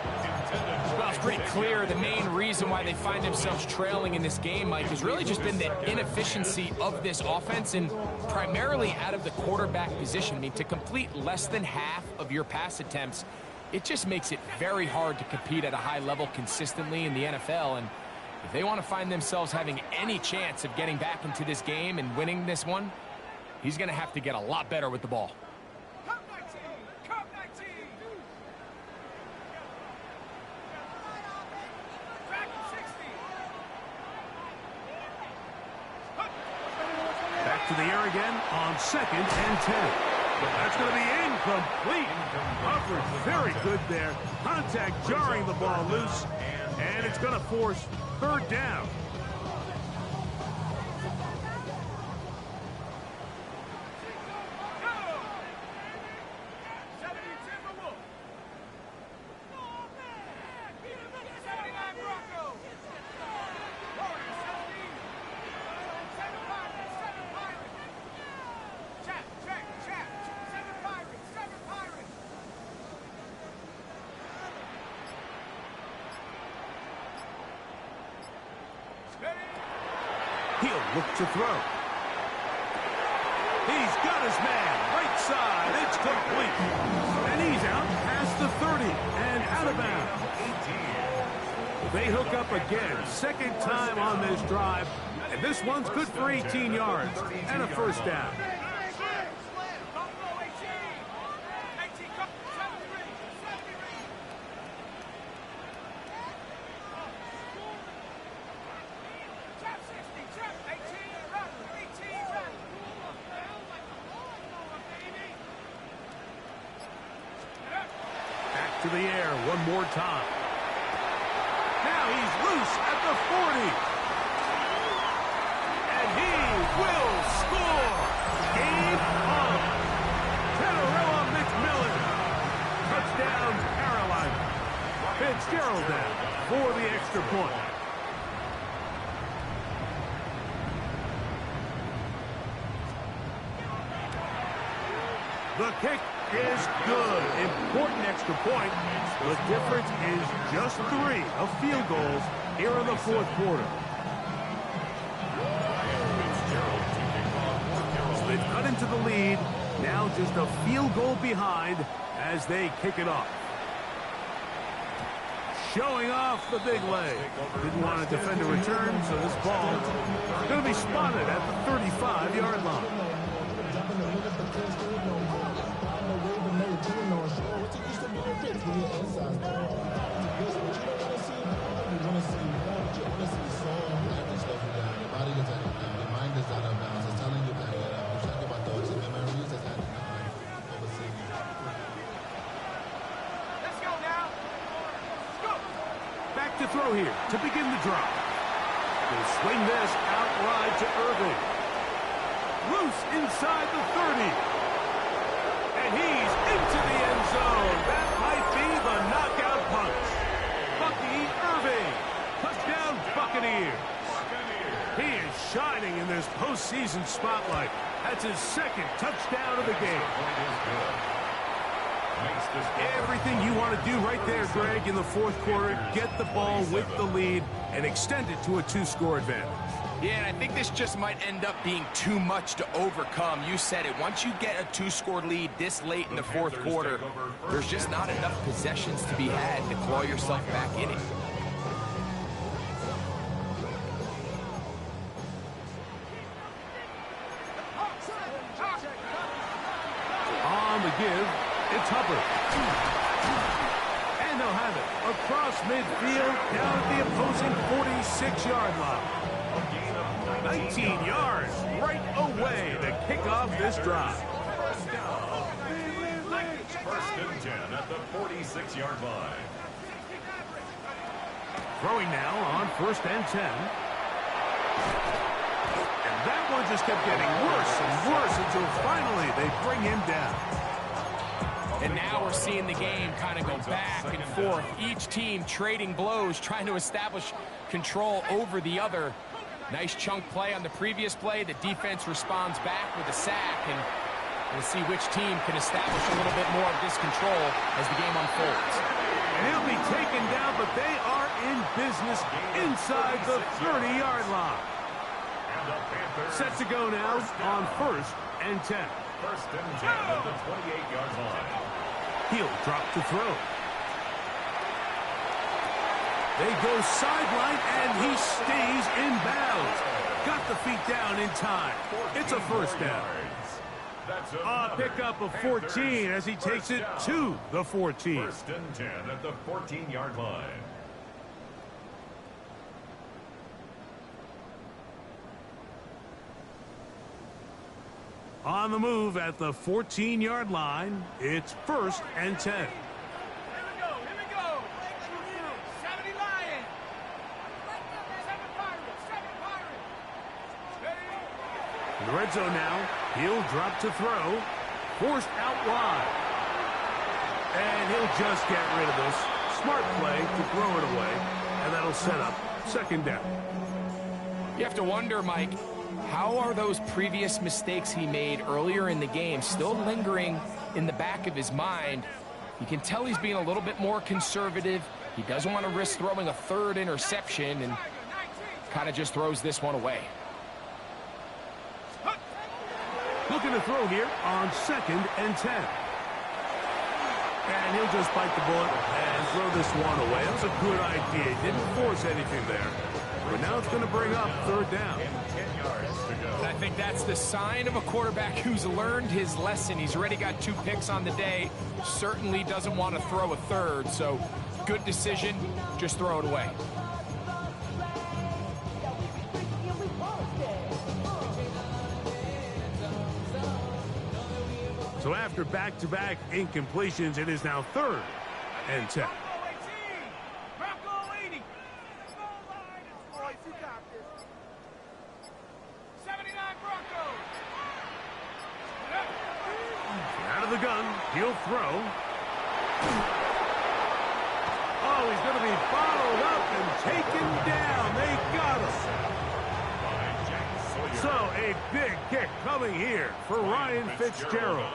Well, it's pretty clear the main reason why they find themselves trailing in this game, Mike, has really just been the inefficiency of this offense and primarily out of the quarterback position. I mean, to complete less than half of your pass attempts, it just makes it very hard to compete at a high level consistently in the NFL. And if they want to find themselves having any chance of getting back into this game and winning this one, he's going to have to get a lot better with the ball.
Come 19. Come 19. Back 60.
Back to the air again on 2nd and 10. That's going to be incomplete. Coverage very good there. Contact jarring the ball loose. And it's going to force 3rd down. He'll look to throw. He's got his man. Right side. It's complete. And he's out past the 30 and out of bounds. They hook up again. 2nd time on this drive. And this one's good for 18 yards and a first down. To the air one more time. Now he's loose at the 40. And he will score. Game on. Tenorella McMillan. Touchdown, Carolina. Fitzgerald down for the extra point. The kick is good. Important extra point. The difference is just 3 of field goals here in the 4th quarter. So they've cut into the lead. Now just a field goal behind as they kick it off. Showing off the big leg. Didn't want to defend a return, so this ball is going to be spotted at the 35-yard line. Back to throw here to begin the drive. They'll swing this outright to Irving. Loose inside the 30. And he's into the end zone. That might be the knockout punch. Bucky Irving. Buccaneers. He is shining in this postseason spotlight. That's his second touchdown of the game. Everything you want to do right there, Greg, in the fourth quarter, get the ball with the lead and extend it to a 2-score advantage.
Yeah, and I think this just might end up being too much to overcome. You said it. Once you get a 2-score lead this late in the fourth quarter, there's just not enough possessions to be had to claw yourself back in it.
On the give, it's Hubbard. And they'll have it across midfield down at the opposing 46-yard line. 19 yards right away to kick off this drive.
First and 10 at the 46-yard line.
Throwing now on first and 10. And that one just kept getting worse and worse until finally they bring him down.
And now we're seeing the game kind of go back and forth. Each team trading blows, trying to establish control over the other. Nice chunk play on the previous play. The defense responds back with a sack, and we'll see which team can establish a little bit more of this control as the game unfolds.
And he'll be taken down, but they are in business inside the 30-yard line. Set to go now on first and 10.
First and 10 at the 28-yard line.
He'll drop to throw. They go sideline, and he stays in bounds. Got the feet down in time. It's a first down. A pickup of 14 as he takes it to the 14.
First and 10 at the 14-yard line.
On the move at the 14-yard line, it's first and 10.
Here we go. 70 Lions. 7 Pirates.
In the red zone now, he'll drop to throw. Forced out wide. And he'll just get rid of this. Smart play to throw it away. And that'll set up second down.
You have to wonder, Mike, how are those previous mistakes he made earlier in the game still lingering in the back of his mind? You can tell he's being a little bit more conservative. He doesn't want to risk throwing a third interception and kind of just throws this one away.
Looking to throw here on second and 10. And he'll just bite the bullet and throw this one away. That was a good idea. He didn't force anything there. But now it's going to bring up third down.
And I think that's the sign of a quarterback who's learned his lesson. He's already got 2 picks on the day. Certainly doesn't want to throw a third. So good decision. Just throw it away.
So after back-to-back incompletions, it is now third and 10.
Bronco 80. Goal line. Boys, you got this. 79 Broncos.
Out of the gun, he'll throw. Oh, he's going to be bottled up and taken down. They got him. So a big kick coming here for Ryan Fitzgerald.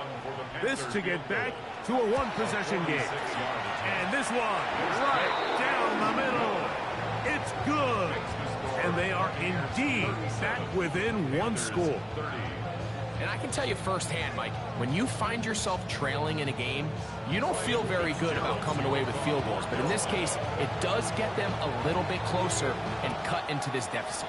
This to get back to a one-possession game. And this one right down the middle. It's good. And they are indeed back within 1 score.
And I can tell you firsthand, Mike, when you find yourself trailing in a game, you don't feel very good about coming away with field goals. But in this case, it does get them a little bit closer and cut into this deficit.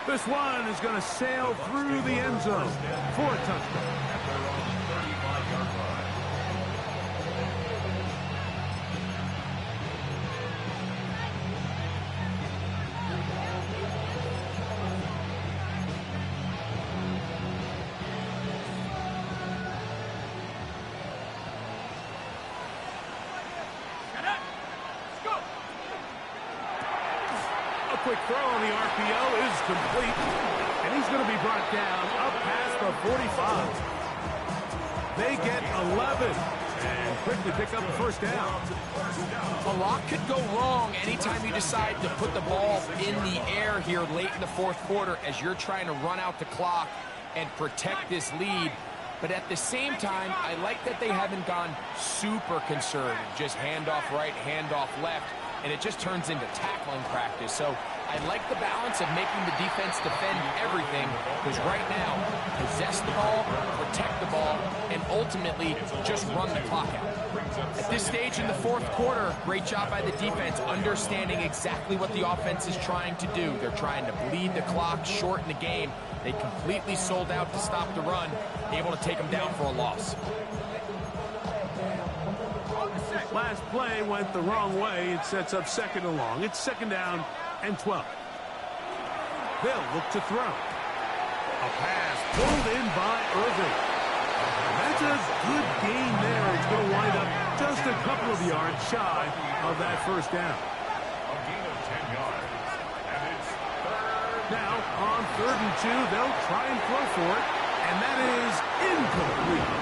This one is going to sail through the end zone for a touchdown. Quick throw on the RPO is complete, and he's going to be brought down up past the 45. They get 11, and quickly pick up the first down.
A lot could go wrong anytime you decide to put the ball in the air here late in the fourth quarter as you're trying to run out the clock and protect this lead. But at the same time, I like that they haven't gone super conservative, just handoff right, handoff left, and it just turns into tackling practice. So I like the balance of making the defense defend everything, because right now, possess the ball, protect the ball, and ultimately just run the clock out. At this stage in the fourth quarter, great job by the defense understanding exactly what the offense is trying to do. They're trying to bleed the clock, shorten the game. They completely sold out to stop the run, able to take them down for a loss.
Last play went the wrong way. It sets up second and long. It's second down and 12. They'll look to throw. A pass pulled in by Irving. That's a good gain there. It's going to wind up just a couple of yards shy of that first down.
A gain of 10 yards. And it's third.
Now, on 3rd and 2, they'll try and throw for it, and that is incomplete.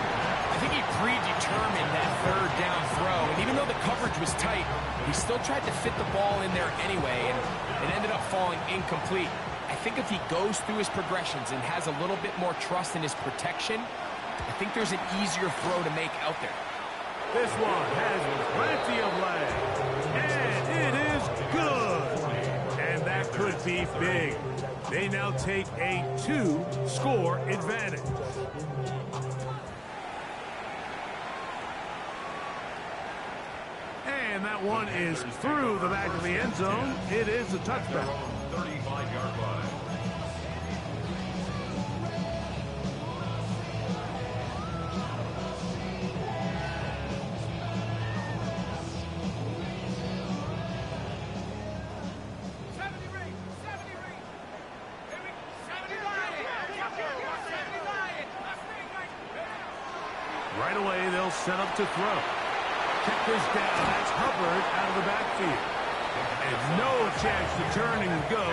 I think he predetermined that third down throw, and even though the coverage was tight, he still tried to fit the ball in there anyway, and it ended up falling incomplete. I think if he goes through his progressions and has a little bit more trust in his protection, I think there's an easier throw to make out there.
This one has plenty of legs, and it is good. And that could be big. They now take a 2-score advantage. And that one is through the back of the end zone. It is a touchback.
35-yard line.
Right away, they'll set up to throw. Kick this down. That's Hubbard out of the backfield. And no chance to turn and go.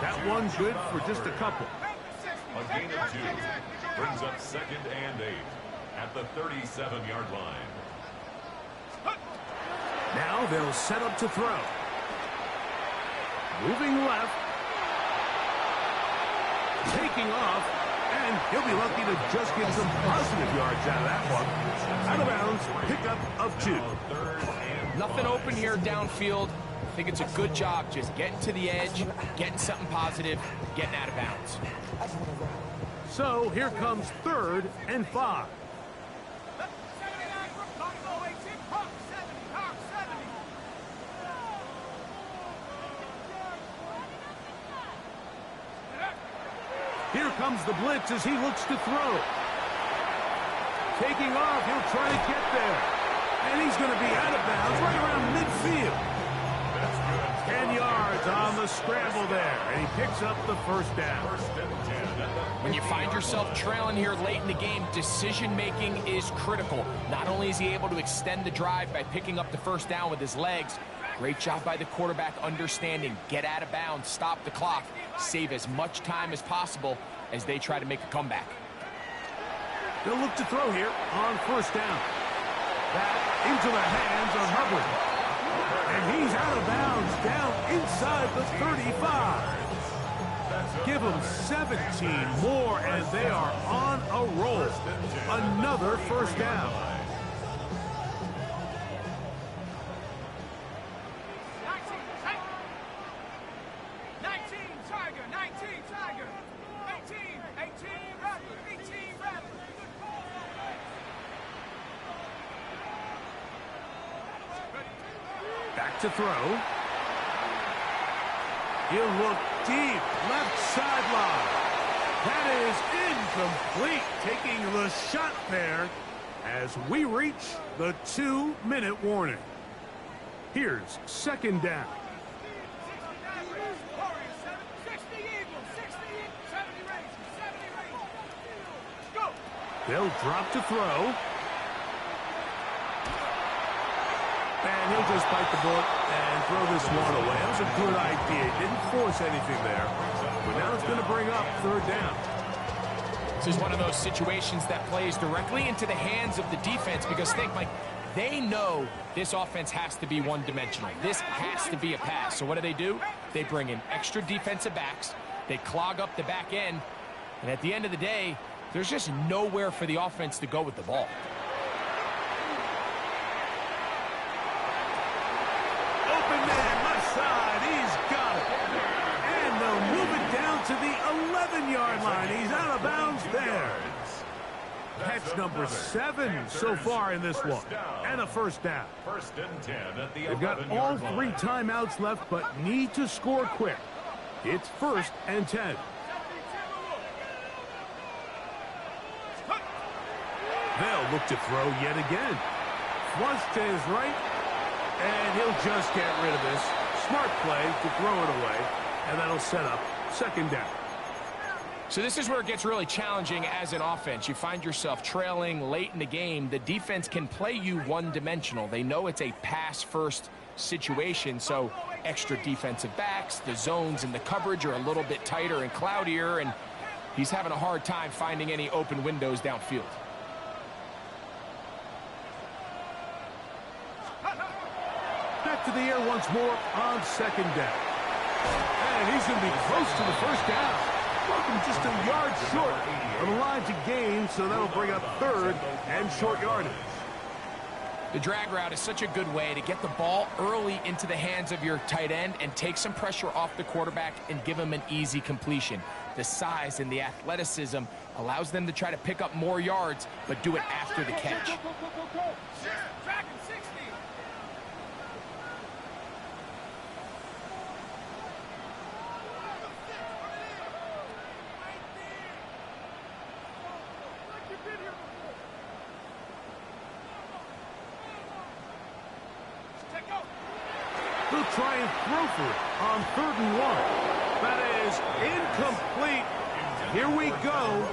That one's good for just a couple.
A gain of 2 brings up second and 8 at the 37-yard line.
Now they'll set up to throw. Moving left. Taking off. And he'll be lucky to just get some positive yards out of that one. Out of bounds, pickup of 2.
Nothing open here downfield. I think it's a good job just getting to the edge, getting something positive, getting out of bounds.
So here comes 3rd and 5. Here comes the blitz as he looks to throw. Taking off, he'll try to get there. And he's going to be out of bounds right around midfield. 10 yards on the scramble there, and he picks up the first down.
When you find yourself trailing here late in the game, decision-making is critical. Not only is he able to extend the drive by picking up the first down with his legs, great job by the quarterback understanding, get out of bounds, stop the clock, save as much time as possible as they try to make a comeback.
They'll look to throw here on first down. That into the hands of Hubbard. And he's out of bounds down inside the 35. Give them 17 more, and they are on a roll. Another first down.
19, Tiger, 19, Tiger. 18, Rattler, 18, Rattler.
Back to throw. He'll look deep, left sideline. That is incomplete, taking the shot there as we reach the 2-minute warning. Here's second down.
60 Eagles, 60 Eagles, 70 Rangers, 70 Rangers. Go!
They'll drop to throw. And he'll just bite the bullet and throw this one away. That was a good idea. Didn't force anything there. But now it's going to bring up third down.
This is one of those situations that plays directly into the hands of the defense because think, Mike, they know this offense has to be one-dimensional. This has to be a pass. So what do? They bring in extra defensive backs. They clog up the back end. And at the end of the day, there's just nowhere for the offense to go with the ball.
Open man, left side. He's got it. And they'll move it down to the 11-yard line. He's out of bounds there. Catch number 7 so far in this one. And a first down.
First and 10 at the
They've got all 3 timeouts left, but need to score quick. It's first and 10. They'll look to throw yet again. Flush to his right, and he'll just get rid of this. Smart play to throw it away, and that'll set up second down.
So this is where it gets really challenging as an offense. You find yourself trailing late in the game. The defense can play you one-dimensional. They know it's a pass-first situation, so extra defensive backs, the zones and the coverage are a little bit tighter and cloudier, and he's having a hard time finding any open windows downfield.
Back to the air once more on second down. And he's going to be close to the first down. Welcome just a yard short of the line to gain, so that'll bring up third and short yardage.
The drag route is such a good way to get the ball early into the hands of your tight end and take some pressure off the quarterback and give him an easy completion. The size and the athleticism allows them to try to pick up more yards, but do it after the catch.
Track him 60.
He'll try and throw for it on 3rd and 1. That is incomplete. Here we go.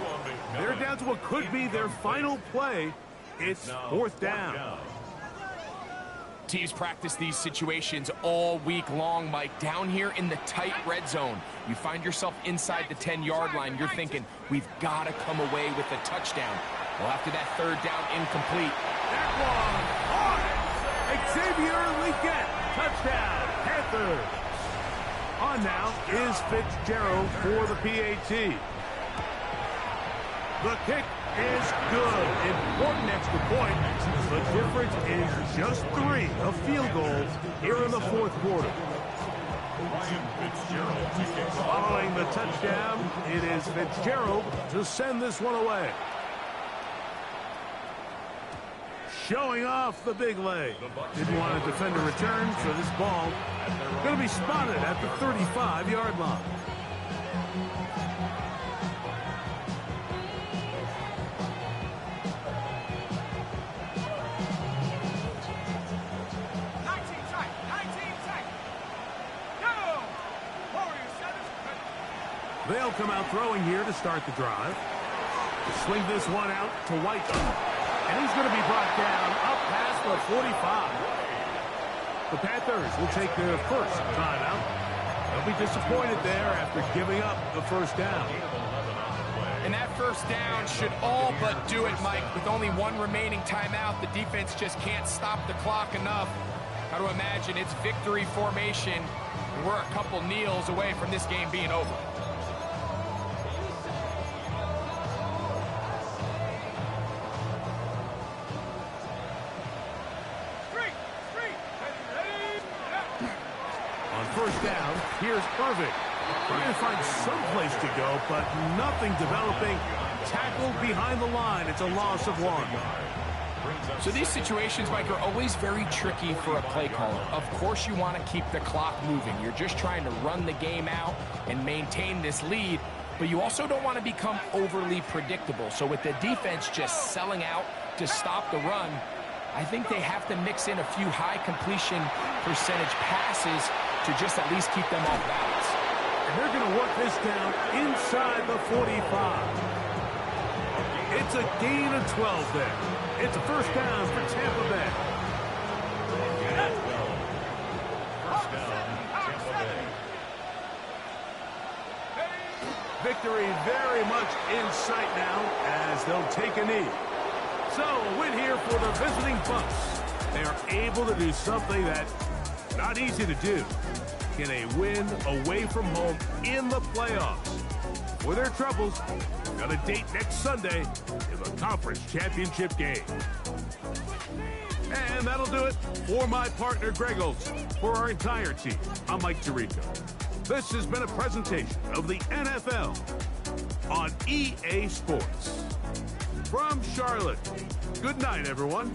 They're down to what could be their final play. It's 4th down.
Teams practice these situations all week long, Mike. Down here in the tight red zone, you find yourself inside the 10-yard line. You're thinking, we've got to come away with a touchdown. Well, after that 3rd down incomplete.
That one. Xavier Leggett. Touchdown, Panthers. On now is Fitzgerald for the PAT. The kick is good. Important extra point. The difference is just 3 of field goals here in the 4th quarter. Following the touchdown, it is Fitzgerald to send this one away. Showing off the big leg. Didn't want a defender return, so this ball going to be spotted at the 35-yard line. They'll come out throwing here to start the drive. Swing this one out to White. And he's going to be brought down up past the 45. The Panthers will take their first timeout. They'll be disappointed there after giving up the first down.
And that first down should all but do it, Mike. With only 1 remaining timeout, the defense just can't stop the clock enough. Got to imagine it's victory formation, and we're a couple kneels away from this game being over.
First down, here's Irving. Trying to find some place to go, but nothing developing. Tackled behind the line. It's a loss of 1.
So these situations, Mike, are always very tricky for a play caller. Of course you want to keep the clock moving. You're just trying to run the game out and maintain this lead, but you also don't want to become overly predictable. So with the defense just selling out to stop the run, I think they have to mix in a few high completion percentage passes to just at least keep them off balance.
And they're going to work this down inside the 45. It's a gain of 12 there. It's a first down for Tampa Bay. Victory very much in sight now as they'll take a knee. So, a win here for the visiting Bucks. They are able to do something that's not easy to do. Get a win away from home in the playoffs. For their troubles, got a date next Sunday in the conference championship game. And that'll do it for my partner, Greg Olson. For our entire team, I'm Mike Tirico. This has been a presentation of the NFL on EA Sports. From Charlotte, good night, everyone.